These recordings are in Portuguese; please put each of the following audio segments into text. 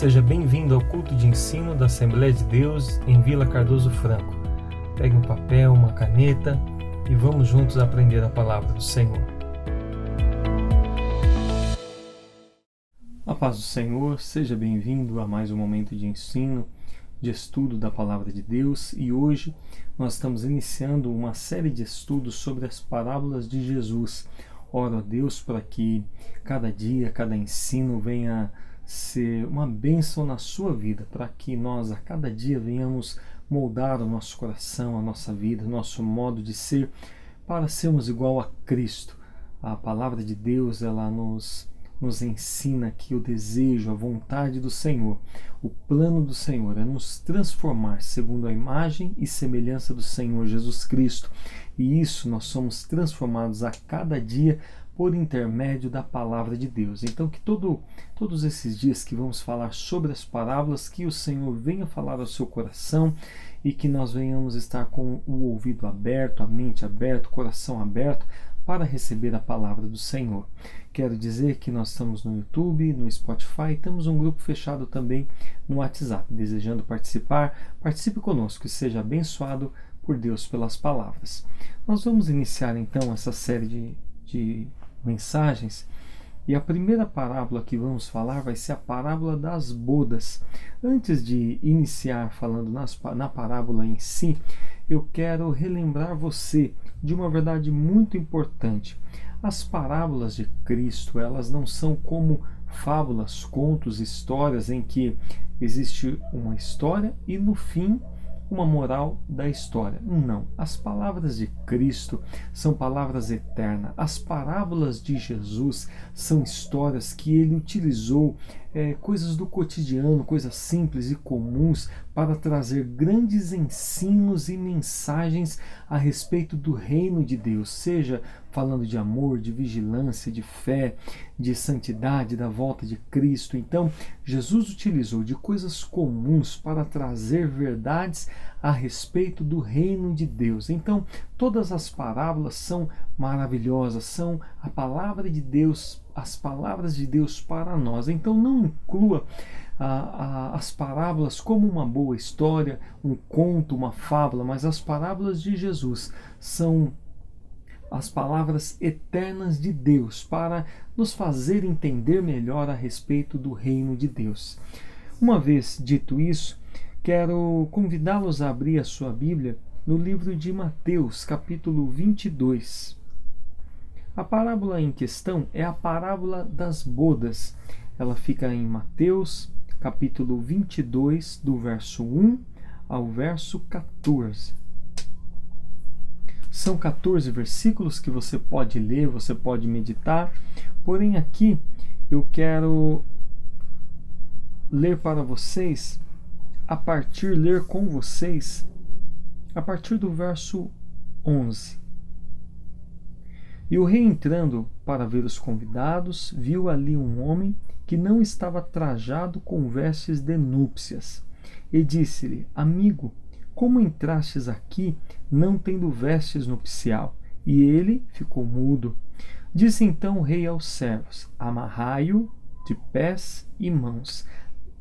Seja bem-vindo ao culto de ensino da Assembleia de Deus em Vila Cardoso Franco. Pegue um papel, uma caneta e vamos juntos aprender a palavra do Senhor. A paz do Senhor, seja bem-vindo a mais um momento de ensino, de estudo da palavra de Deus, e hoje nós estamos iniciando uma série de estudos sobre as parábolas de Jesus. Oro a Deus para que cada dia, cada ensino venha ser uma bênção na sua vida, para que nós a cada dia venhamos moldar o nosso coração, a nossa vida, o nosso modo de ser, para sermos igual a Cristo. A palavra de Deus, ela nos ensina que o desejo, a vontade do Senhor, o plano do Senhor é nos transformar segundo a imagem e semelhança do Senhor Jesus Cristo. E isso nós somos transformados a cada dia por intermédio da palavra de Deus. Então que todos esses dias que vamos falar sobre as parábolas, que o Senhor venha falar ao seu coração e que nós venhamos estar com o ouvido aberto, a mente aberta, o coração aberto para receber a palavra do Senhor. Quero dizer que nós estamos no YouTube, no Spotify, temos um grupo fechado também no WhatsApp. Desejando participar, participe conosco e seja abençoado por Deus pelas palavras. Nós vamos iniciar então essa série de mensagens, e a primeira parábola que vamos falar vai ser a parábola das bodas. Antes de iniciar falando na parábola em si, eu quero relembrar você de uma verdade muito importante. As parábolas de Cristo, elas não são como fábulas, contos, histórias em que existe uma história e no fim uma moral da história. Não. As palavras de Cristo são palavras eternas. As parábolas de Jesus são histórias que ele utilizou, coisas do cotidiano, coisas simples e comuns, para trazer grandes ensinos e mensagens a respeito do reino de Deus, seja falando de amor, de vigilância, de fé, de santidade, da volta de Cristo. Então, Jesus utilizou de coisas comuns para trazer verdades a respeito do reino de Deus. Então, todas as parábolas são maravilhosas, são a palavra de Deus, as palavras de Deus para nós. Então, não inclua as parábolas como uma boa história, um conto, uma fábula, mas as parábolas de Jesus são as palavras eternas de Deus para nos fazer entender melhor a respeito do reino de Deus. Uma vez dito isso, quero convidá-los a abrir a sua Bíblia no livro de Mateus, capítulo 22. A parábola em questão é a parábola das bodas. Ela fica em Mateus, capítulo 22, do verso 1 ao verso 14. São 14 versículos que você pode ler, você pode meditar, porém aqui eu quero ler para vocês, ler com vocês, a partir do verso 11. E o rei, entrando para ver os convidados, viu ali um homem que não estava trajado com vestes de núpcias, e disse-lhe: Amigo, como entrastes aqui, não tendo vestes nupcial? E ele ficou mudo. Disse então o rei aos servos: Amarrai-o de pés e mãos,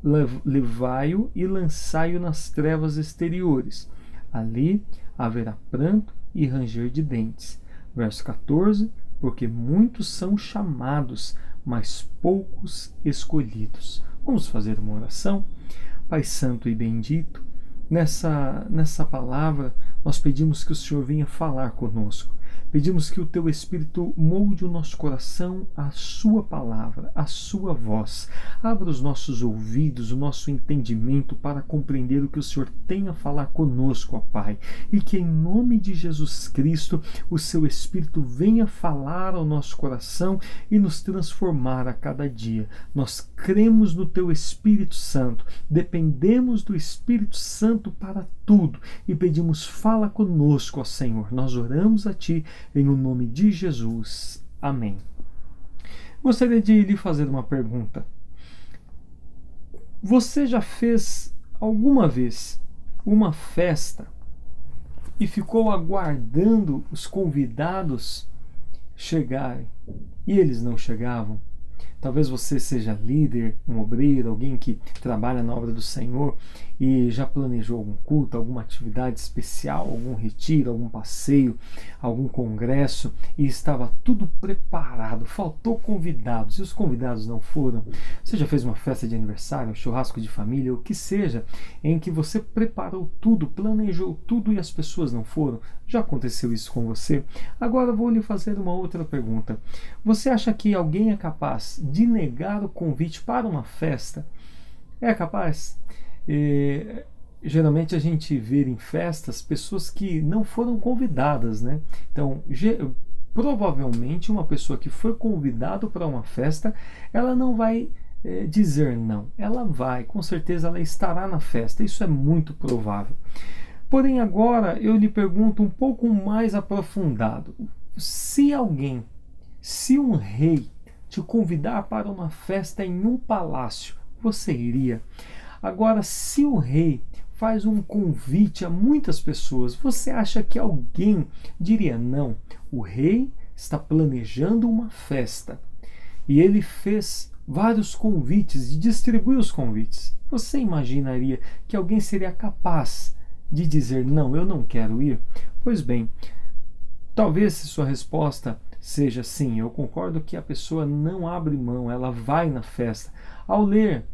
levai-o e lançai-o nas trevas exteriores. Ali haverá pranto e ranger de dentes. Verso 14: Porque muitos são chamados, mas poucos escolhidos. Vamos fazer uma oração? Pai santo e bendito, nessa palavra nós pedimos que o Senhor venha falar conosco. Pedimos que o Teu Espírito molde o nosso coração à Sua palavra, à Sua voz. Abra os nossos ouvidos, o nosso entendimento para compreender o que o Senhor tem a falar conosco, ó Pai. E que em nome de Jesus Cristo, o Seu Espírito venha falar ao nosso coração e nos transformar a cada dia. Nós cremos no Teu Espírito Santo, dependemos do Espírito Santo para tudo e pedimos: fala conosco, ó Senhor. Nós oramos a Ti em o nome de Jesus. Amém. Gostaria de lhe fazer uma pergunta. Você já fez alguma vez uma festa e ficou aguardando os convidados chegarem e eles não chegavam? Talvez você seja líder, um obreiro, alguém que trabalha na obra do Senhor e já planejou algum culto, alguma atividade especial, algum retiro, algum passeio, algum congresso e estava tudo preparado, faltou convidados e os convidados não foram. Você já fez uma festa de aniversário, um churrasco de família, o que seja, em que você preparou tudo, planejou tudo e as pessoas não foram? Já aconteceu isso com você? Agora vou lhe fazer uma outra pergunta. Você acha que alguém é capaz de negar o convite para uma festa? É capaz? Geralmente a gente vê em festas pessoas que não foram convidadas, né? Então, provavelmente uma pessoa que foi convidada para uma festa, ela não vai dizer não. Ela vai, com certeza ela estará na festa. Isso é muito provável. Porém, agora eu lhe pergunto um pouco mais aprofundado. Se um rei te convidar para uma festa em um palácio, você iria? Agora, se o rei faz um convite a muitas pessoas, você acha que alguém diria não? O rei está planejando uma festa e ele fez vários convites e distribuiu os convites. Você imaginaria que alguém seria capaz de dizer não, eu não quero ir? Pois bem, talvez se sua resposta seja sim, eu concordo que a pessoa não abre mão, ela vai na festa. Ao ler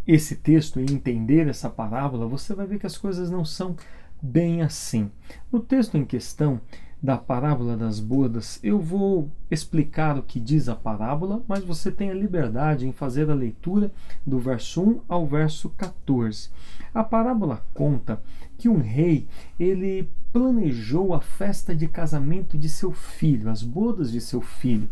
esse texto e entender essa parábola, você vai ver que as coisas não são bem assim. No texto em questão da parábola das bodas, eu vou explicar o que diz a parábola, mas você tem a liberdade em fazer a leitura do verso 1 ao verso 14. A parábola conta que um rei, ele planejou a festa de casamento de seu filho, as bodas de seu filho.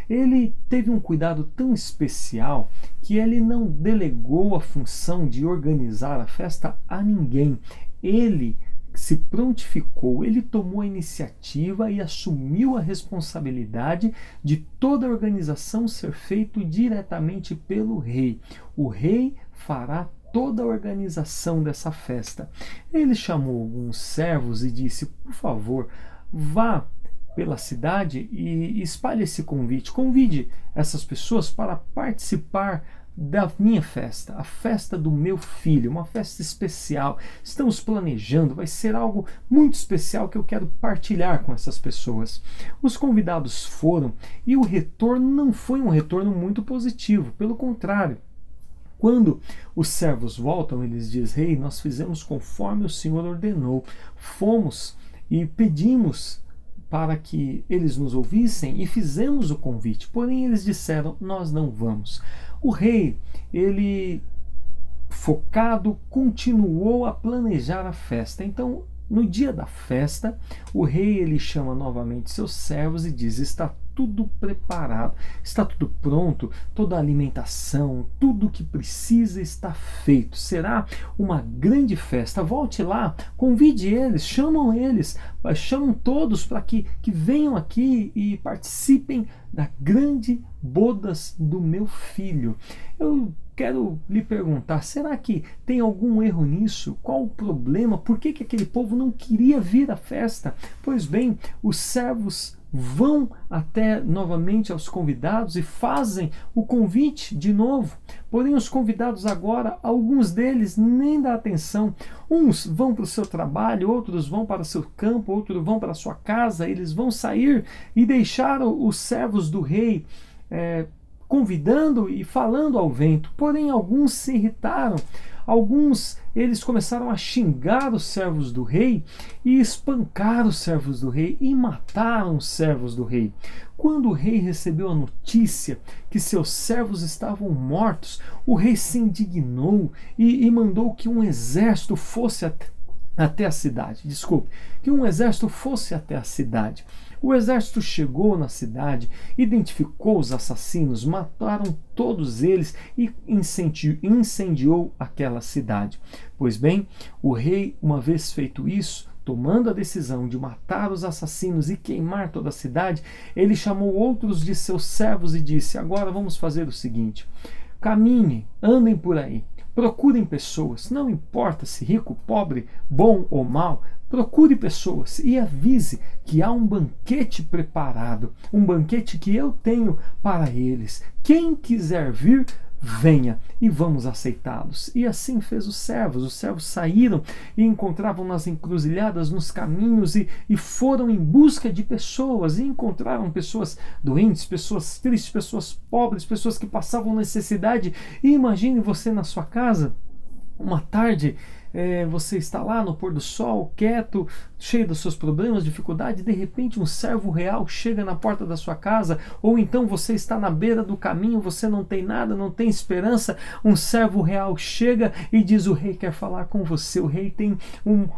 Ele teve um cuidado tão especial que ele não delegou a função de organizar a festa a ninguém. Ele se prontificou, ele tomou a iniciativa e assumiu a responsabilidade de toda a organização ser feito diretamente pelo rei. O rei fará toda a organização dessa festa. Ele chamou alguns servos e disse: por favor, vá pela cidade e espalhe esse convite. Convide essas pessoas para participar da minha festa, a festa do meu filho, uma festa especial. Estamos planejando, vai ser algo muito especial que eu quero partilhar com essas pessoas. Os convidados foram e o retorno não foi um retorno muito positivo, pelo contrário. Quando os servos voltam, eles dizem: rei, nós fizemos conforme o Senhor ordenou, fomos e pedimos para que eles nos ouvissem e fizemos o convite, porém eles disseram: nós não vamos. O rei, ele focado, continuou a planejar a festa. Então, no dia da festa, o rei ele chama novamente seus servos e diz: está tudo preparado, está tudo pronto, toda a alimentação, tudo o que precisa está feito. Será uma grande festa. Volte lá, convide eles, chamam todos para que venham aqui e participem da grande bodas do meu filho. Eu quero lhe perguntar, será que tem algum erro nisso? Qual o problema? Por que aquele povo não queria vir à festa? Pois bem, os servos vão até novamente aos convidados e fazem o convite de novo. Porém, os convidados agora, alguns deles nem dão atenção. Uns vão para o seu trabalho, outros vão para o seu campo, outros vão para a sua casa. Eles vão sair e deixaram os servos do rei convidando e falando ao vento. Porém, alguns se irritaram. Alguns, eles começaram a xingar os servos do rei e espancar os servos do rei e mataram os servos do rei. Quando o rei recebeu a notícia que seus servos estavam mortos, o rei se indignou e mandou que um exército fosse até a cidade. Que um exército fosse até a cidade. O exército chegou na cidade, identificou os assassinos, mataram todos eles e incendiou aquela cidade. Pois bem, o rei, uma vez feito isso, tomando a decisão de matar os assassinos e queimar toda a cidade, ele chamou outros de seus servos e disse: agora vamos fazer o seguinte, caminhem, andem por aí, procurem pessoas, não importa se rico, pobre, bom ou mal, procure pessoas e avise que há um banquete preparado, um banquete que eu tenho para eles. Quem quiser vir, venha e vamos aceitá-los. E assim fez os servos. Os servos saíram e encontravam nas encruzilhadas, nos caminhos, e foram em busca de pessoas, e encontraram pessoas doentes, pessoas tristes, pessoas pobres, pessoas que passavam necessidade. E imagine você na sua casa, uma tarde, você está lá no pôr do sol, quieto, cheio dos seus problemas, dificuldades, de repente um servo real chega na porta da sua casa, ou então você está na beira do caminho, você não tem nada, não tem esperança, um servo real chega e diz: o rei quer falar com você, o rei tem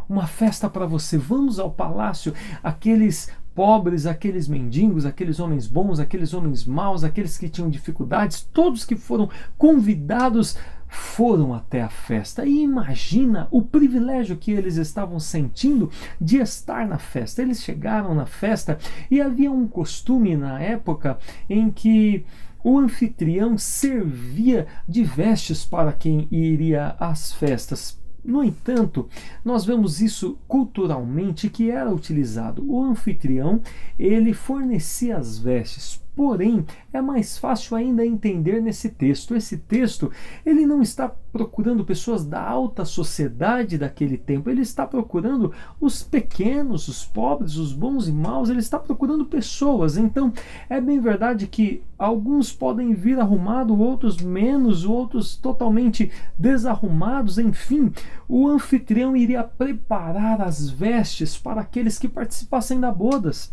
uma festa para você, vamos ao palácio. Aqueles pobres, aqueles mendigos, aqueles homens bons, aqueles homens maus, aqueles que tinham dificuldades, todos que foram convidados foram até a festa. E imagina o privilégio que eles estavam sentindo de estar na festa. Eles chegaram na festa e havia um costume na época em que o anfitrião servia de vestes para quem iria às festas. No entanto, nós vemos isso culturalmente que era utilizado. O anfitrião, ele fornecia as vestes. Porém, é mais fácil ainda entender nesse texto. Esse texto, ele não está procurando pessoas da alta sociedade daquele tempo. Ele está procurando os pequenos, os pobres, os bons e maus. Ele está procurando pessoas. Então, é bem verdade que alguns podem vir arrumados, outros menos, outros totalmente desarrumados. Enfim, o anfitrião iria preparar as vestes para aqueles que participassem da bodas.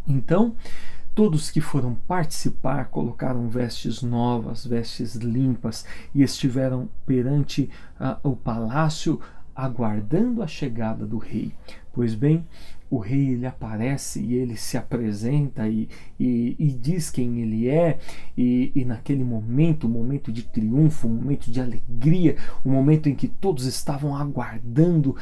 Então, todos que foram participar colocaram vestes novas, vestes limpas, e estiveram perante o palácio aguardando a chegada do rei. Pois bem, o rei, ele aparece e ele se apresenta e diz quem ele é, e naquele momento, um momento de triunfo, um momento de alegria, um momento em que todos estavam aguardando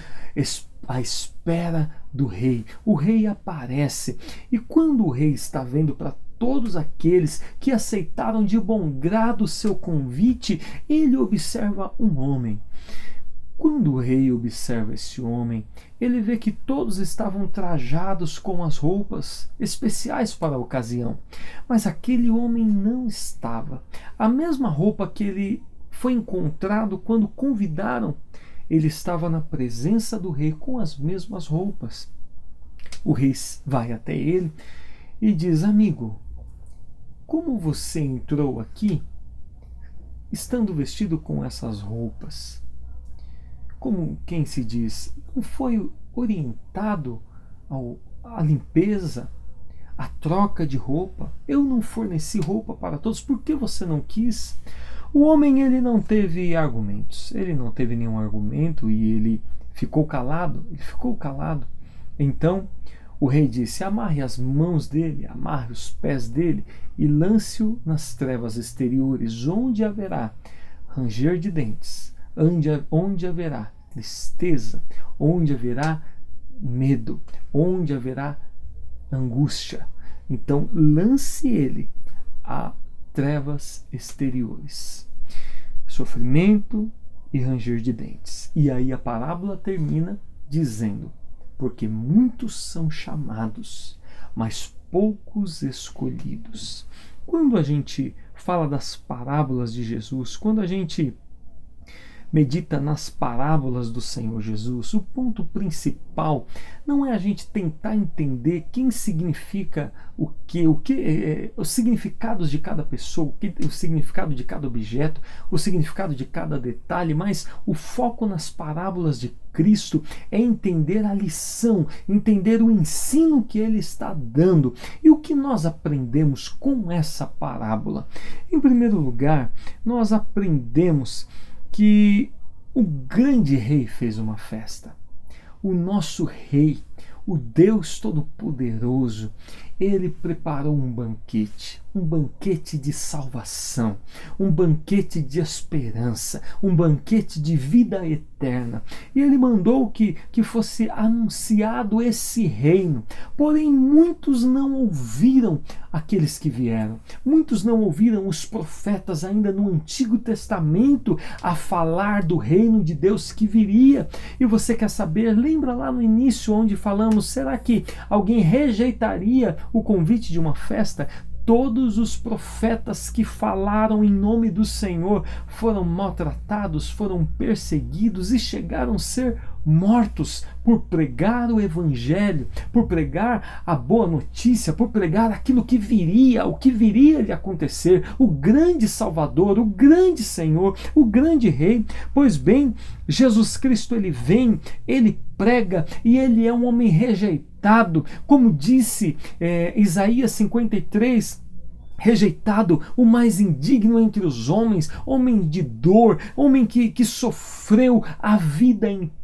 à espera do rei. O rei aparece, e quando o rei está vendo para todos aqueles que aceitaram de bom grado o seu convite, ele observa um homem. Quando o rei observa esse homem, ele vê que todos estavam trajados com as roupas especiais para a ocasião, mas aquele homem não estava. A mesma roupa que ele foi encontrado quando convidaram, ele estava na presença do rei com as mesmas roupas. O rei vai até ele e diz: amigo, como você entrou aqui estando vestido com essas roupas? Como quem se diz, não foi orientado à limpeza, à troca de roupa? Eu não forneci roupa para todos, por que você não quis? O homem, ele não teve argumentos, ele não teve nenhum argumento e ele ficou calado, Então o rei disse: amarre as mãos dele, amarre os pés dele e lance-o nas trevas exteriores, onde haverá ranger de dentes, onde haverá tristeza, onde haverá medo, onde haverá angústia. Então lance ele a trevas exteriores, sofrimento e ranger de dentes. E aí a parábola termina dizendo: porque muitos são chamados, mas poucos escolhidos. Quando a gente fala das parábolas de Jesus, quando a gente medita nas parábolas do Senhor Jesus, o ponto principal não é a gente tentar entender quem significa os significados de cada pessoa, o significado de cada objeto, o significado de cada detalhe, mas o foco nas parábolas de Cristo é entender a lição, entender o ensino que ele está dando. E o que nós aprendemos com essa parábola? Em primeiro lugar, nós aprendemos que o grande rei fez uma festa. O nosso rei, o Deus Todo-Poderoso, Ele preparou um banquete de salvação, um banquete de esperança, um banquete de vida eterna. E ele mandou que fosse anunciado esse reino. Porém, muitos não ouviram aqueles que vieram. Muitos não ouviram os profetas ainda no Antigo Testamento a falar do reino de Deus que viria. E você quer saber? Lembra lá no início onde falamos, será que alguém rejeitaria o convite de uma festa? Todos os profetas que falaram em nome do Senhor foram maltratados, foram perseguidos e chegaram a ser mortos por pregar o Evangelho, por pregar a boa notícia, por pregar aquilo que viria, o que viria de acontecer, o grande Salvador, o grande Senhor, o grande Rei. Pois bem, Jesus Cristo, ele vem, ele prega e ele é um homem rejeitado, como disse Isaías 53, rejeitado, o mais indigno entre os homens, homem de dor, homem que sofreu a vida inteira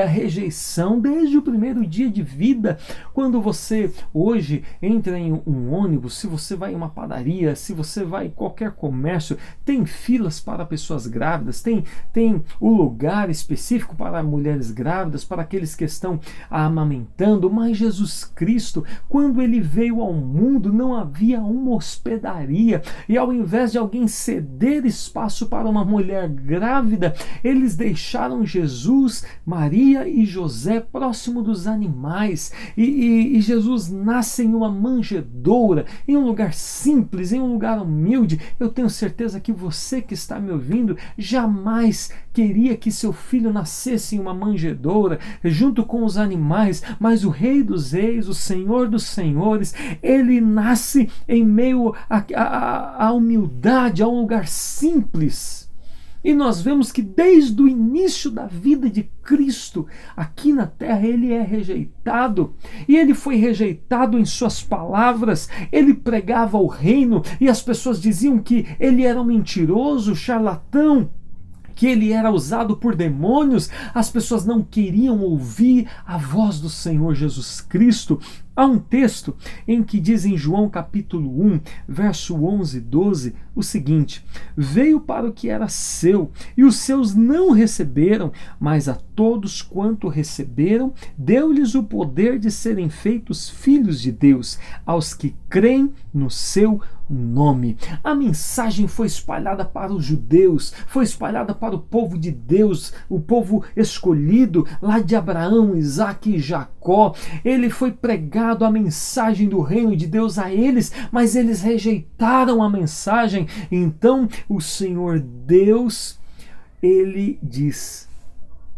rejeição desde o primeiro dia de vida. Quando você hoje entra em um ônibus, se você vai em uma padaria, se você vai em qualquer comércio, tem filas para pessoas grávidas, tem o lugar específico para mulheres grávidas, para aqueles que estão amamentando. Mas Jesus Cristo, quando ele veio ao mundo, não havia uma hospedaria, e ao invés de alguém ceder espaço para uma mulher grávida, eles deixaram Jesus, Maria e José próximo dos animais, e Jesus nasce em uma manjedoura, em um lugar simples, em um lugar humilde. Eu tenho certeza que você que está me ouvindo jamais queria que seu filho nascesse em uma manjedoura junto com os animais, mas o Rei dos Reis, o Senhor dos Senhores, ele nasce em meio à humildade, a um lugar simples. E nós vemos que desde o início da vida de Cristo, aqui na terra, ele é rejeitado. E ele foi rejeitado em suas palavras. Ele pregava o reino e as pessoas diziam que ele era um mentiroso, charlatão, que ele era usado por demônios. As pessoas não queriam ouvir a voz do Senhor Jesus Cristo. Há um texto em que diz em João capítulo 1, verso 11 e 12, o seguinte: veio para o que era seu, e os seus não receberam, mas a todos quanto receberam, deu-lhes o poder de serem feitos filhos de Deus, aos que creem no seu nome. A mensagem foi espalhada para os judeus, foi espalhada para o povo de Deus, o povo escolhido lá de Abraão, Isaque e Jacó. Ele foi pregado a mensagem do reino de Deus a eles, mas eles rejeitaram a mensagem. Então o Senhor Deus, ele diz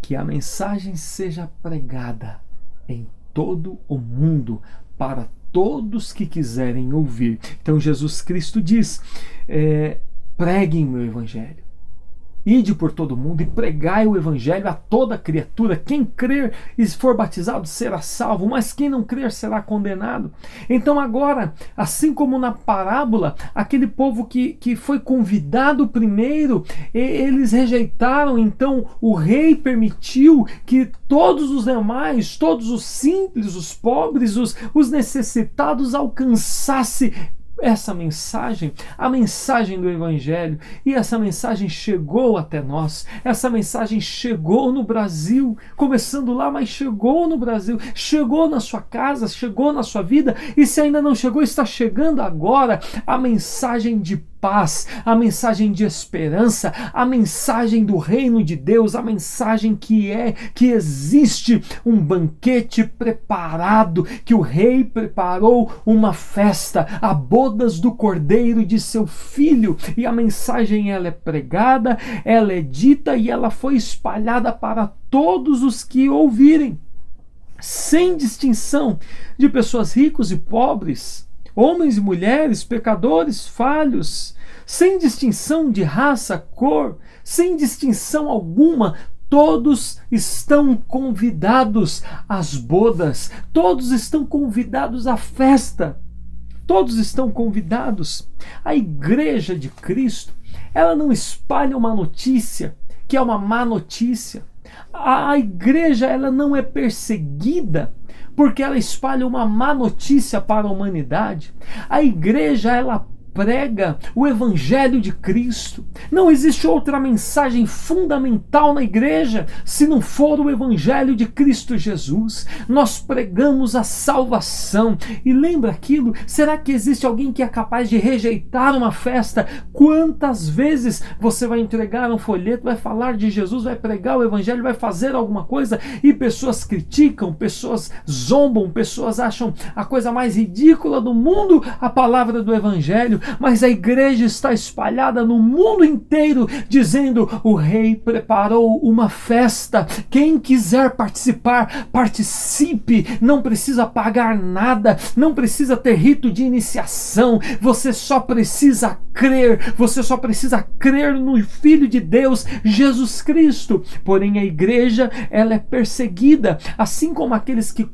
que a mensagem seja pregada em todo o mundo para todos que quiserem ouvir. Então Jesus Cristo diz: preguem meu evangelho. Ide por todo mundo e pregai o evangelho a toda criatura. Quem crer e for batizado será salvo, mas quem não crer será condenado. Então agora, assim como na parábola, aquele povo que foi convidado primeiro, eles rejeitaram. Então o rei permitiu que todos os demais, todos os simples, os pobres, os necessitados alcançassem essa mensagem, a mensagem do Evangelho. E essa mensagem chegou até nós, essa mensagem chegou no Brasil, começando lá, mas chegou no Brasil, chegou na sua casa, chegou na sua vida, e se ainda não chegou, está chegando agora. A mensagem de paz, a mensagem de esperança, a mensagem do reino de Deus, a mensagem que existe um banquete preparado, que o rei preparou uma festa, a bodas do cordeiro de seu filho, e a mensagem ela é pregada, ela é dita e ela foi espalhada para todos os que ouvirem, sem distinção de pessoas ricos e pobres, homens e mulheres, pecadores, falhos, sem distinção de raça, cor, sem distinção alguma. Todos estão convidados às bodas, todos estão convidados à festa, todos estão convidados. A igreja de Cristo, ela não espalha uma notícia que é uma má notícia. A igreja, ela não é perseguida porque ela espalha uma má notícia para a humanidade. A igreja, ela prega o Evangelho de Cristo. Não existe outra mensagem fundamental na igreja se não for o Evangelho de Cristo Jesus. Nós pregamos a salvação. E lembra aquilo? Será que existe alguém que é capaz de rejeitar uma festa? Quantas vezes você vai entregar um folheto, vai falar de Jesus, vai pregar o Evangelho, vai fazer alguma coisa e pessoas criticam, pessoas zombam, pessoas acham a coisa mais ridícula do mundo a palavra do Evangelho. Mas a igreja está espalhada no mundo inteiro dizendo: o rei preparou uma festa, quem quiser participar, participe, não precisa pagar nada, não precisa ter rito de iniciação, você só precisa crer, você só precisa crer no Filho de Deus, Jesus Cristo. Porém a igreja, ela é perseguida, assim como aqueles que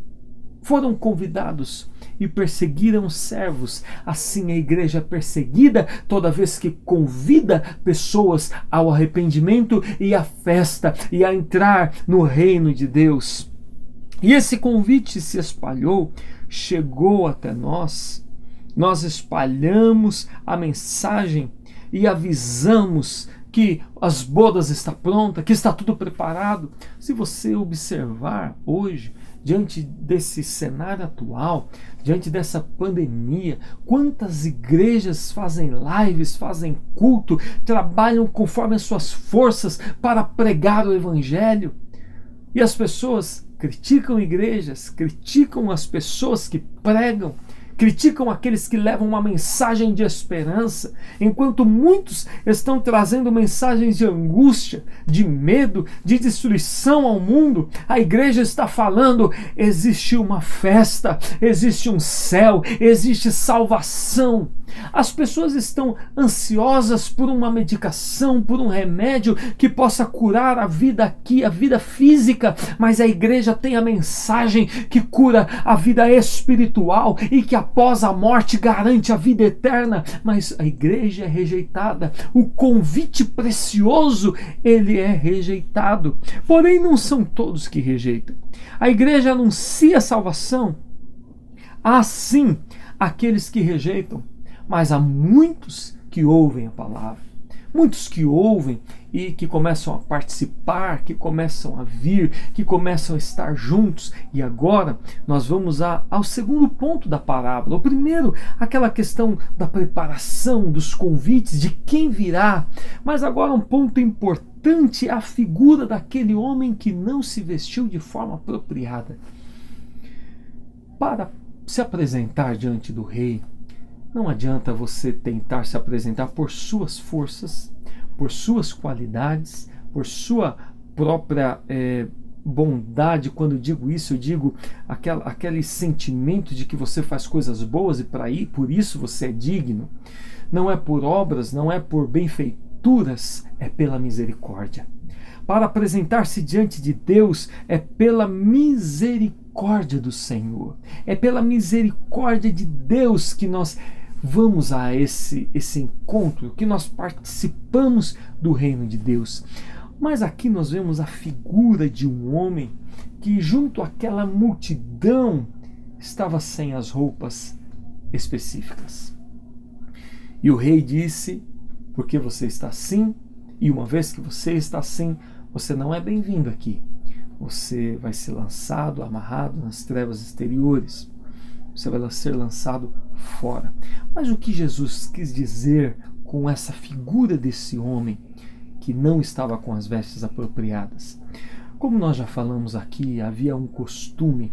foram convidados e perseguiram os servos, assim a igreja é perseguida toda vez que convida pessoas ao arrependimento e à festa e a entrar no reino de Deus. E esse convite se espalhou, chegou até nós, nós espalhamos a mensagem e avisamos que as bodas estão prontas, que está tudo preparado. Se você observar hoje, diante desse cenário atual, diante dessa pandemia, quantas igrejas fazem lives, fazem culto, trabalham conforme as suas forças para pregar o Evangelho. E as pessoas criticam igrejas, criticam as pessoas que pregam, criticam aqueles que levam uma mensagem de esperança, enquanto muitos estão trazendo mensagens de angústia, de medo, de destruição ao mundo. A igreja está falando: existe uma festa, existe um céu, existe salvação. As pessoas estão ansiosas por uma medicação, por um remédio que possa curar a vida aqui, a vida física, mas a igreja tem a mensagem que cura a vida espiritual e que após a morte garante a vida eterna. Mas a igreja é rejeitada, o convite precioso, ele é rejeitado. Porém não são todos que rejeitam. A igreja anuncia a salvação. Há sim aqueles que rejeitam, mas há muitos que ouvem a palavra, muitos que ouvem e que começam a participar, que começam a vir, que começam a estar juntos. E agora nós vamos ao segundo ponto da parábola. O primeiro, aquela questão da preparação, dos convites, de quem virá. Mas agora um ponto importante é a figura daquele homem que não se vestiu de forma apropriada. Para se apresentar diante do rei, não adianta você tentar se apresentar por suas forças, por suas qualidades, por sua própria bondade. Quando eu digo isso, eu digo aquele sentimento de que você faz coisas boas e por isso você é digno. Não é por obras, não é por benfeituras, é pela misericórdia. Para apresentar-se diante de Deus é pela misericórdia do Senhor. É pela misericórdia de Deus que nós vamos a esse encontro, que nós participamos do reino de Deus. Mas aqui nós vemos a figura de um homem que junto àquela multidão estava sem as roupas específicas. E o rei disse: porque você está assim, e uma vez que você está assim, você não é bem-vindo aqui. Você vai ser lançado, amarrado nas trevas exteriores. Você vai ser lançado fora. Mas o que Jesus quis dizer com essa figura desse homem que não estava com as vestes apropriadas? Como nós já falamos aqui, havia um costume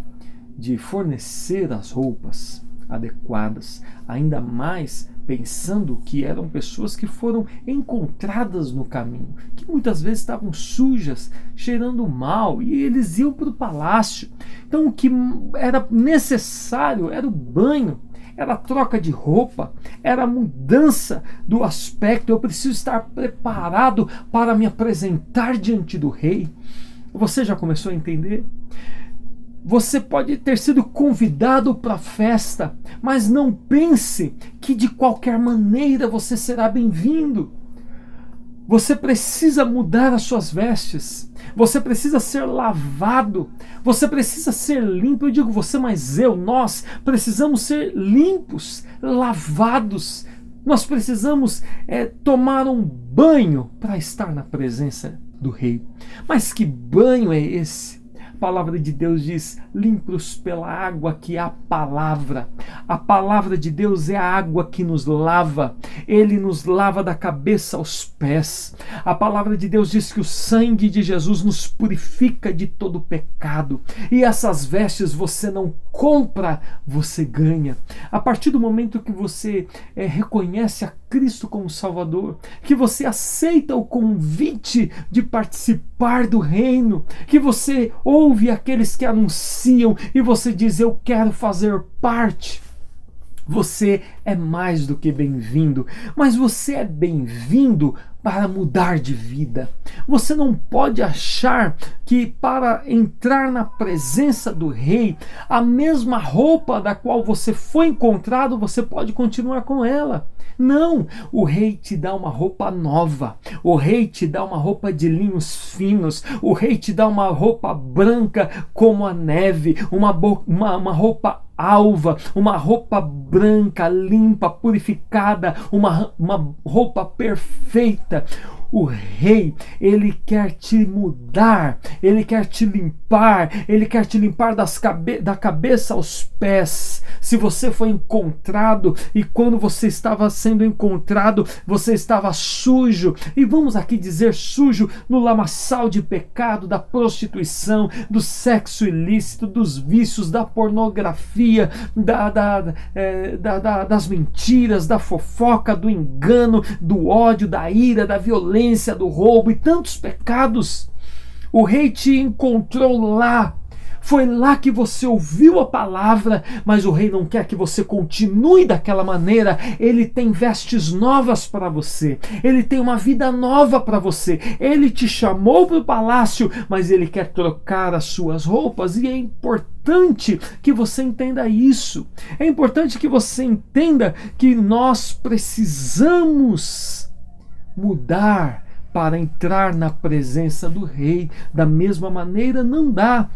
de fornecer as roupas adequadas, ainda mais pensando que eram pessoas que foram encontradas no caminho, que muitas vezes estavam sujas, cheirando mal, e eles iam para o palácio. Então o que era necessário era o banho, era a troca de roupa, era a mudança do aspecto. Eu preciso estar preparado para me apresentar diante do rei. Você já começou a entender? Você pode ter sido convidado para a festa, mas não pense que de qualquer maneira você será bem-vindo. Você precisa mudar as suas vestes. Você precisa ser lavado. Você precisa ser limpo. Eu digo você, mas nós precisamos ser limpos, lavados. Nós precisamos tomar um banho para estar na presença do Rei. Mas que banho é esse? A palavra de Deus diz: limpos pela água que é a palavra. A palavra de Deus é a água que nos lava. Ele nos lava da cabeça aos pés. A palavra de Deus diz que o sangue de Jesus nos purifica de todo pecado. E essas vestes você não compra, você ganha. A partir do momento que você reconhece a Cristo como Salvador, que você aceita o convite de participar do reino, que você ouve aqueles que anunciam e você diz: eu quero fazer parte. Você é mais do que bem-vindo, mas você é bem-vindo para mudar de vida. Você não pode achar que para entrar na presença do Rei, a mesma roupa da qual você foi encontrado, você pode continuar com ela. Não, o Rei te dá uma roupa nova, o Rei te dá uma roupa de linhos finos, o Rei te dá uma roupa branca como a neve, uma roupa alva, uma roupa branca, limpa, purificada, uma roupa perfeita. O Rei, ele quer te mudar, ele quer te limpar, ele quer te limpar da cabeça aos pés. Se você foi encontrado e quando você estava sendo encontrado, você estava sujo, e vamos aqui dizer sujo no lamaçal de pecado, da prostituição, do sexo ilícito, dos vícios, da pornografia, das mentiras, da fofoca, do engano, do ódio, da ira, da violência, do roubo e tantos pecados. O Rei te encontrou lá. Foi lá que você ouviu a palavra, mas o Rei não quer que você continue daquela maneira. Ele tem vestes novas para você. Ele tem uma vida nova para você. Ele te chamou para o palácio, mas ele quer trocar as suas roupas, e é importante que você entenda isso. É importante que você entenda que nós precisamos mudar para entrar na presença do Rei. Da mesma maneira, não dá.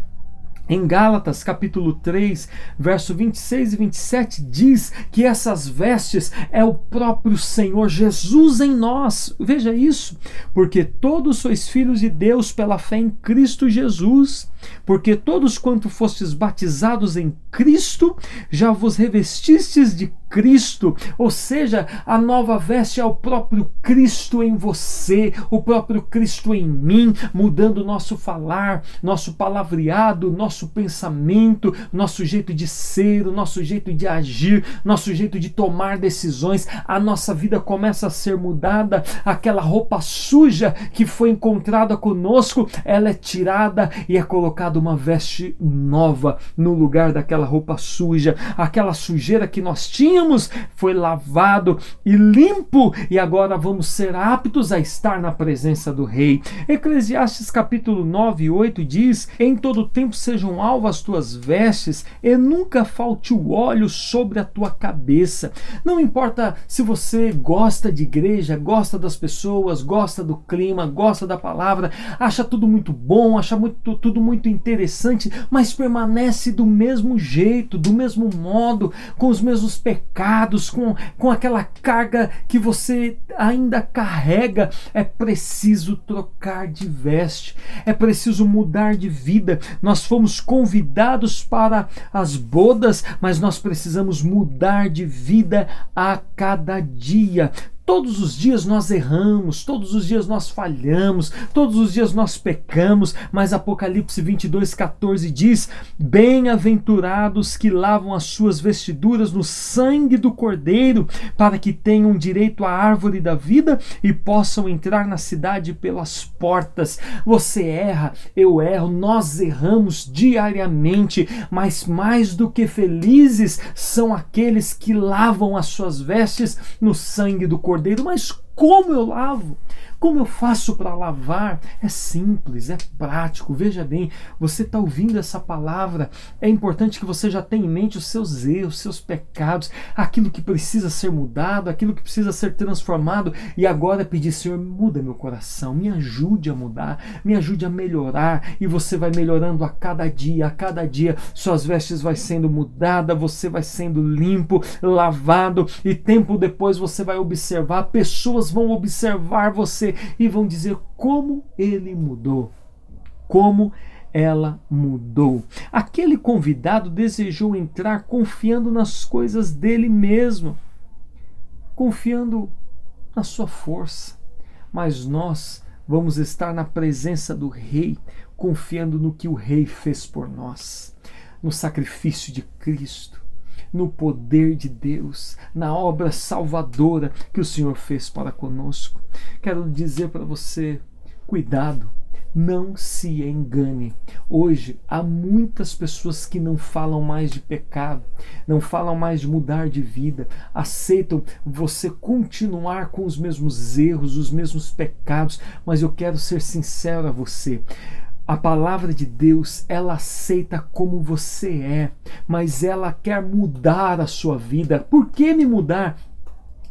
Em Gálatas capítulo 3, verso 26 e 27 diz que essas vestes é o próprio Senhor Jesus em nós. Veja isso. Porque todos sois filhos de Deus pela fé em Cristo Jesus. Porque todos quanto fostes batizados em Cristo, já vos revestistes de Cristo. Ou seja, a nova veste é o próprio Cristo em você, o próprio Cristo em mim, mudando o nosso falar, nosso palavreado, nosso pensamento, nosso jeito de ser, o nosso jeito de agir, nosso jeito de tomar decisões. A nossa vida começa a ser mudada. Aquela roupa suja que foi encontrada conosco, ela é tirada e é colocada uma veste nova no lugar daquela roupa suja. Aquela sujeira que nós tínhamos foi lavado e limpo, e agora vamos ser aptos a estar na presença do Rei. Eclesiastes capítulo 9 e 8 diz: em todo tempo sejam alvas as tuas vestes e nunca falte o óleo sobre a tua cabeça. Não importa se você gosta de igreja, gosta das pessoas, gosta do clima, gosta da palavra, acha tudo muito bom, acha tudo muito interessante, mas permanece do mesmo jeito, do mesmo modo, com os mesmos pecados, com aquela carga que você ainda carrega. É preciso trocar de veste, é preciso mudar de vida. Nós fomos convidados para as bodas, mas nós precisamos mudar de vida a cada dia. Todos os dias nós erramos, todos os dias nós falhamos, todos os dias nós pecamos, mas Apocalipse 22:14 diz: bem-aventurados que lavam as suas vestiduras no sangue do Cordeiro, para que tenham direito à árvore da vida e possam entrar na cidade pelas portas. Você erra, eu erro, nós erramos diariamente, mas mais do que felizes são aqueles que lavam as suas vestes no sangue do Cordeiro. Mas como eu lavo? Como eu faço para lavar? É simples, é prático. Veja bem, você está ouvindo essa palavra, é importante que você já tenha em mente os seus erros, os seus pecados, aquilo que precisa ser mudado, aquilo que precisa ser transformado, e agora pedir: Senhor, muda meu coração, me ajude a mudar, me ajude a melhorar, e você vai melhorando a cada dia, suas vestes vai sendo mudada, você vai sendo limpo, lavado, e tempo depois você vai observar, pessoas vão observar você e vão dizer como ele mudou, como ela mudou. Aquele convidado desejou entrar confiando nas coisas dele mesmo, confiando na sua força, mas nós vamos estar na presença do Rei, confiando no que o Rei fez por nós, no sacrifício de Cristo, no poder de Deus, na obra salvadora que o Senhor fez para conosco. Quero dizer para você: cuidado, não se engane. Hoje há muitas pessoas que não falam mais de pecado, não falam mais de mudar de vida, aceitam você continuar com os mesmos erros, os mesmos pecados, mas eu quero ser sincero a você. A palavra de Deus, ela aceita como você é, mas ela quer mudar a sua vida. Por que me mudar?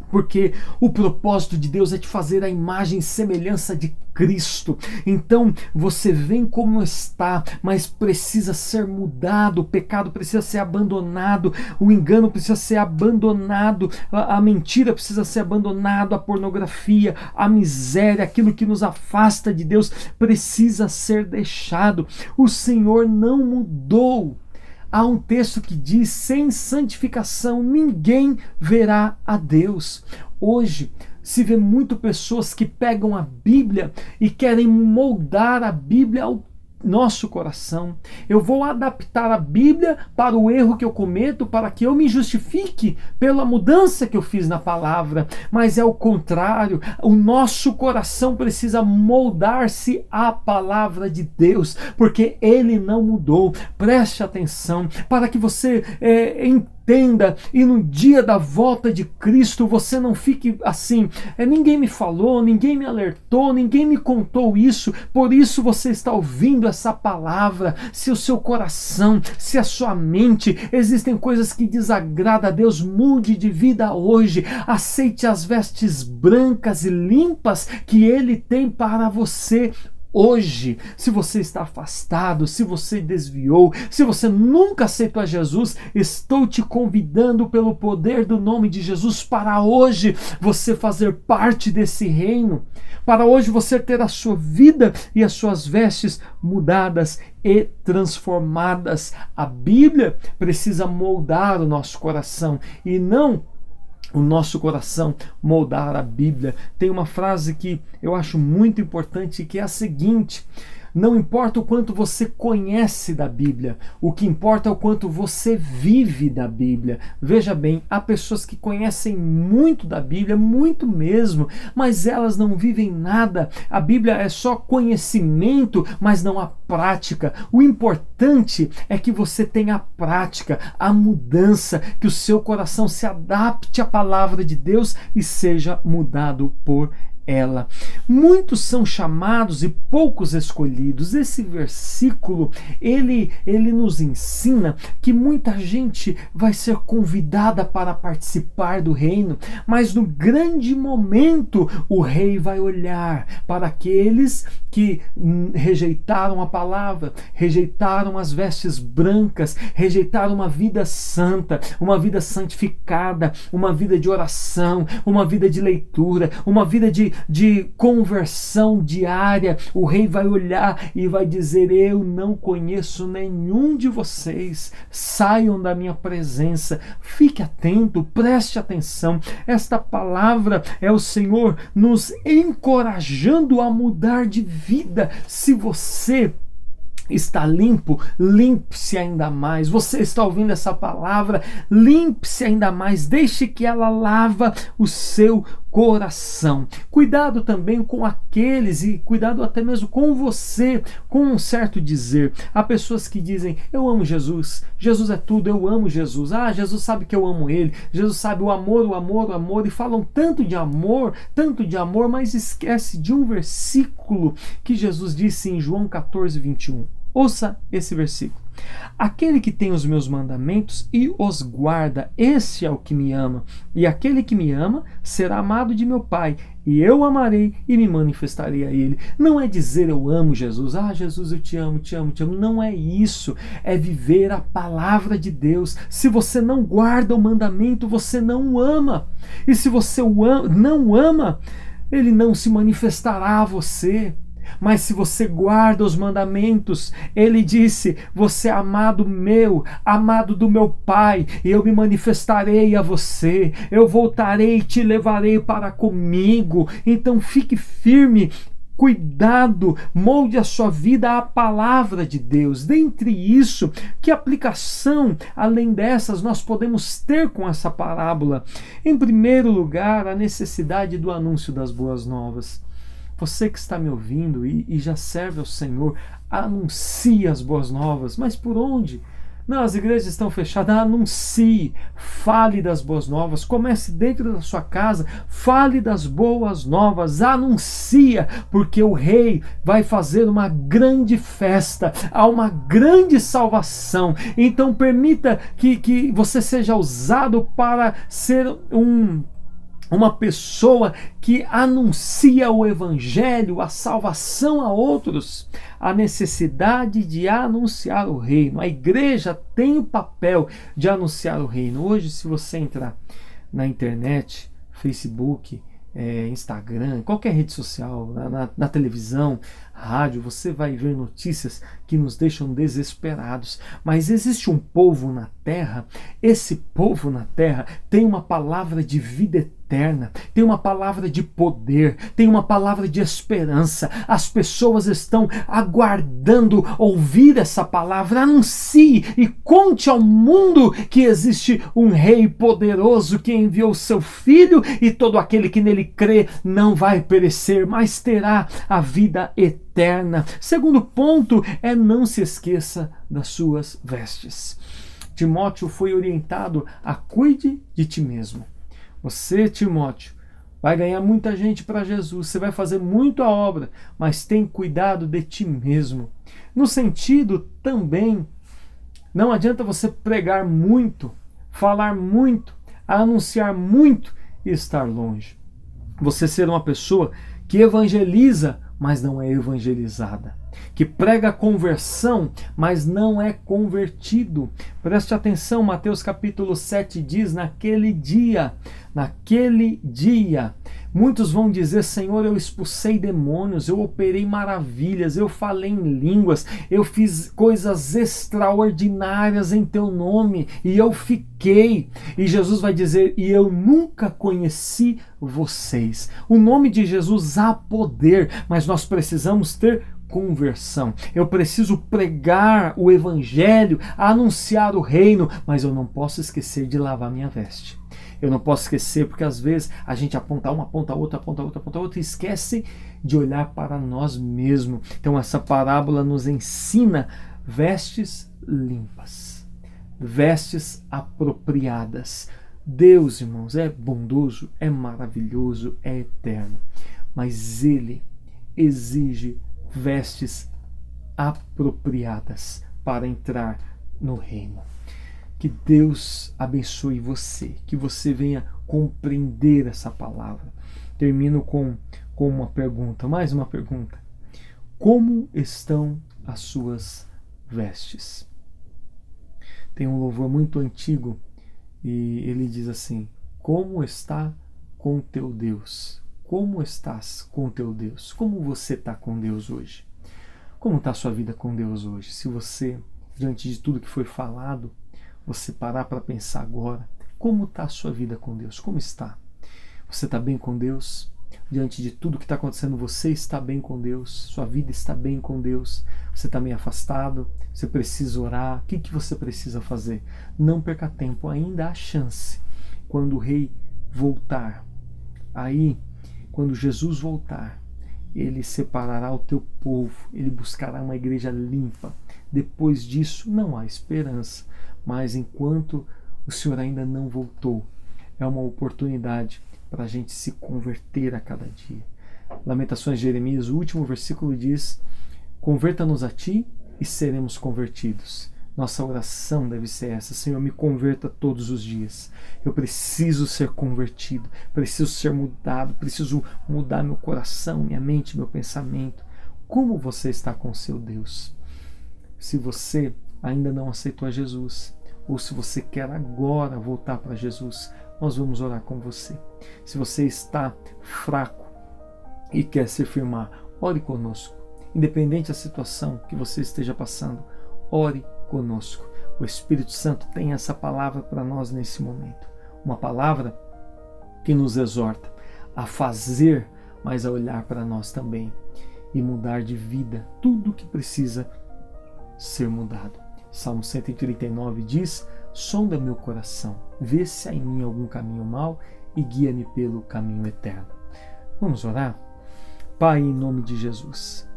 Porque o propósito de Deus é te fazer a imagem e semelhança de Cristo. Então você vem como está, mas precisa ser mudado, o pecado precisa ser abandonado, o engano precisa ser abandonado, a mentira precisa ser abandonado, a pornografia, a miséria, aquilo que nos afasta de Deus precisa ser deixado. O Senhor não mudou. Há um texto que diz: sem santificação ninguém verá a Deus. Hoje se vê muito pessoas que pegam a Bíblia e querem moldar a Bíblia ao nosso coração. Eu vou adaptar a Bíblia para o erro que eu cometo, para que eu me justifique pela mudança que eu fiz na palavra, mas é o contrário. O nosso coração precisa moldar-se à palavra de Deus, porque Ele não mudou. Preste atenção para que você entenda, e no dia da volta de Cristo você não fique assim: ninguém me falou, ninguém me alertou, ninguém me contou isso, por isso você está ouvindo essa palavra. Se o seu coração, se a sua mente, existem coisas que desagradam a Deus, mude de vida hoje, aceite as vestes brancas e limpas que Ele tem para você hoje. Se você está afastado, se você desviou, se você nunca aceitou a Jesus, estou te convidando pelo poder do nome de Jesus para hoje você fazer parte desse reino, para hoje você ter a sua vida e as suas vestes mudadas e transformadas. A Bíblia precisa moldar o nosso coração e não o nosso coração moldar a Bíblia. Tem uma frase que eu acho muito importante, que é a seguinte: não importa o quanto você conhece da Bíblia, o que importa é o quanto você vive da Bíblia. Veja bem, há pessoas que conhecem muito da Bíblia, muito mesmo, mas elas não vivem nada. A Bíblia é só conhecimento, mas não a prática. O importante é que você tenha a prática, a mudança, que o seu coração se adapte à palavra de Deus e seja mudado por ela. Muitos são chamados e poucos escolhidos. Esse versículo, ele nos ensina que muita gente vai ser convidada para participar do reino, mas no grande momento o rei vai olhar para aqueles que rejeitaram a palavra, rejeitaram as vestes brancas, rejeitaram uma vida santa, uma vida santificada, uma vida de oração, uma vida de leitura, uma vida de conversão diária. O rei vai olhar e vai dizer: eu não conheço nenhum de vocês, saiam da minha presença. Fique atento, preste atenção. Esta palavra é o Senhor nos encorajando a mudar de vida. Se você está limpo, limpe-se ainda mais. Você está ouvindo essa palavra, limpe-se ainda mais. Deixe que ela lava o seu coração. Cuidado também com aqueles e cuidado até mesmo com você, com um certo dizer. Há pessoas que dizem, eu amo Jesus, Jesus é tudo, eu amo Jesus. Jesus sabe que eu amo Ele, Jesus sabe o amor, o amor, o amor, e falam tanto de amor, mas esquece de um versículo que Jesus disse em João 14, 21. Ouça esse versículo. Aquele que tem os meus mandamentos e os guarda, esse é o que me ama. E aquele que me ama será amado de meu Pai, e eu amarei e me manifestarei a ele. Não é dizer eu amo Jesus, Jesus eu te amo, te amo, te amo. Não é isso, é viver a palavra de Deus. Se você não guarda o mandamento, você não o ama. E se você não ama, ele não se manifestará a você. Mas se você guarda os mandamentos, ele disse, você é amado meu, amado do meu Pai, e eu me manifestarei a você, eu voltarei e te levarei para comigo. Então fique firme, cuidado, molde a sua vida à palavra de Deus. Dentre isso, que aplicação, além dessas, nós podemos ter com essa parábola? Em primeiro lugar, a necessidade do anúncio das boas novas. Você que está me ouvindo e já serve ao Senhor, anuncie as boas novas. Mas por onde? Não, as igrejas estão fechadas. Anuncie, fale das boas novas. Comece dentro da sua casa, fale das boas novas. Anuncia, porque o Rei vai fazer uma grande festa. Há uma grande salvação. Então permita que você seja usado para ser uma pessoa que anuncia o Evangelho, a salvação a outros, a necessidade de anunciar o reino. A igreja tem o papel de anunciar o reino. Hoje, se você entrar na internet, Facebook, Instagram, qualquer rede social, na televisão, rádio, você vai ver notícias que nos deixam desesperados. Mas existe um povo na terra, esse povo na terra tem uma palavra de vida eterna, tem uma palavra de poder, tem uma palavra de esperança. As pessoas estão aguardando ouvir essa palavra. Anuncie e conte ao mundo que existe um Rei poderoso que enviou seu Filho, e todo aquele que nele crê não vai perecer, mas terá a vida eterna. Segundo ponto é: não se esqueça das suas vestes. Timóteo foi orientado a cuide de ti mesmo. Você, Timóteo, vai ganhar muita gente para Jesus, você vai fazer muita obra, mas tem cuidado de ti mesmo. No sentido também, não adianta você pregar muito, falar muito, anunciar muito e estar longe. Você ser uma pessoa que evangeliza, mas não é evangelizada, que prega a conversão, mas não é convertido. Preste atenção, Mateus capítulo 7 diz, naquele dia, muitos vão dizer: Senhor, eu expulsei demônios, eu operei maravilhas, eu falei em línguas, eu fiz coisas extraordinárias em teu nome, e eu fiquei. E Jesus vai dizer: e eu nunca conheci vocês. O nome de Jesus há poder, mas nós precisamos ter conversão. Eu preciso pregar o Evangelho, anunciar o reino, mas eu não posso esquecer de lavar minha veste. Eu não posso esquecer, porque às vezes a gente aponta uma, aponta outra, e esquece de olhar para nós mesmos. Então essa parábola nos ensina vestes limpas, vestes apropriadas. Deus, irmãos, é bondoso, é maravilhoso, é eterno, mas Ele exige vestes apropriadas para entrar no reino. Que Deus abençoe você, que você venha compreender essa palavra. Termino com uma pergunta, mais uma pergunta. Como estão as suas vestes? Tem um louvor muito antigo e ele diz assim: como está com teu Deus? Como estás com teu Deus? Como você está com Deus hoje? Como está a sua vida com Deus hoje? Se você, diante de tudo que foi falado, você parar para pensar agora, como está a sua vida com Deus? Como está? Você está bem com Deus? Diante de tudo que está acontecendo, você está bem com Deus? Sua vida está bem com Deus? Você está meio afastado? Você precisa orar? O que você precisa fazer? Não perca tempo, ainda há chance. Quando o Rei voltar, Aí, quando Jesus voltar, ele separará o teu povo, ele buscará uma igreja limpa. Depois disso, não há esperança. Mas enquanto o Senhor ainda não voltou, é uma oportunidade para a gente se converter a cada dia. Lamentações de Jeremias, o último versículo diz: converta-nos a ti e seremos convertidos. Nossa oração deve ser essa: Senhor, me converta todos os dias. Eu preciso ser convertido, preciso ser mudado, preciso mudar meu coração, minha mente, meu pensamento. Como você está com seu Deus? Se você ainda não aceitou a Jesus, ou se você quer agora voltar para Jesus, nós vamos orar com você. Se você está fraco e quer se firmar, ore conosco. Independente da situação que você esteja passando, ore conosco. O Espírito Santo tem essa palavra para nós nesse momento. Uma palavra que nos exorta a fazer, mas a olhar para nós também e mudar de vida tudo o que precisa ser mudado. Salmo 139 diz: sonda meu coração, vê se há em mim algum caminho mau e guia-me pelo caminho eterno. Vamos orar? Pai, em nome de Jesus,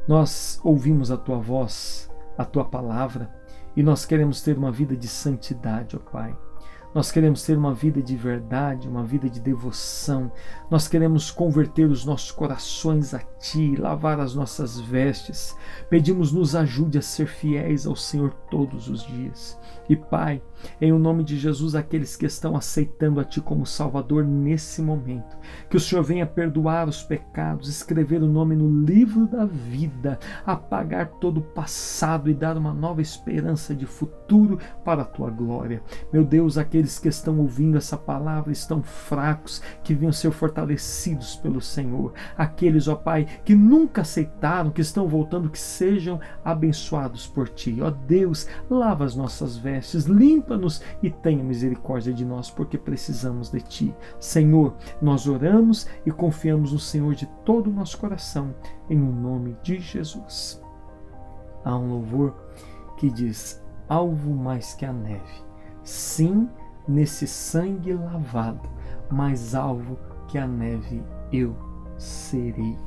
nós ouvimos a Tua voz, a Tua palavra, e nós queremos ter uma vida de santidade, ó Pai. Nós queremos ter uma vida de verdade, uma vida de devoção. Nós queremos converter os nossos corações a Ti, lavar as nossas vestes. Pedimos, nos ajude a ser fiéis ao Senhor todos os dias. E Pai, em o nome de Jesus, aqueles que estão aceitando a Ti como Salvador nesse momento, que o Senhor venha perdoar os pecados, escrever o nome no livro da vida, apagar todo o passado e dar uma nova esperança de futuro para a Tua glória. Meu Deus, aqueles que estão ouvindo essa palavra estão fracos, que venham ser fortalecidos pelo Senhor. Aqueles, ó Pai, que nunca aceitaram, que estão voltando, que sejam abençoados por Ti. Ó Deus, lava as nossas vestes, limpa-nos e tenha misericórdia de nós, porque precisamos de Ti. Senhor, nós oramos e confiamos no Senhor de todo o nosso coração, em nome de Jesus. Há um louvor que diz: alvo mais que a neve, sim, nesse sangue lavado, mais alvo que a neve eu serei.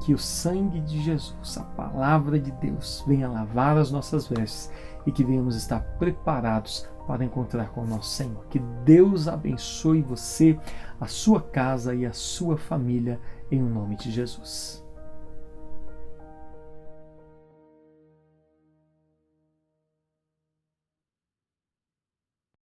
Que o sangue de Jesus, a palavra de Deus, venha lavar as nossas vestes e que venhamos estar preparados para encontrar com o nosso Senhor. Que Deus abençoe você, a sua casa e a sua família, em nome de Jesus.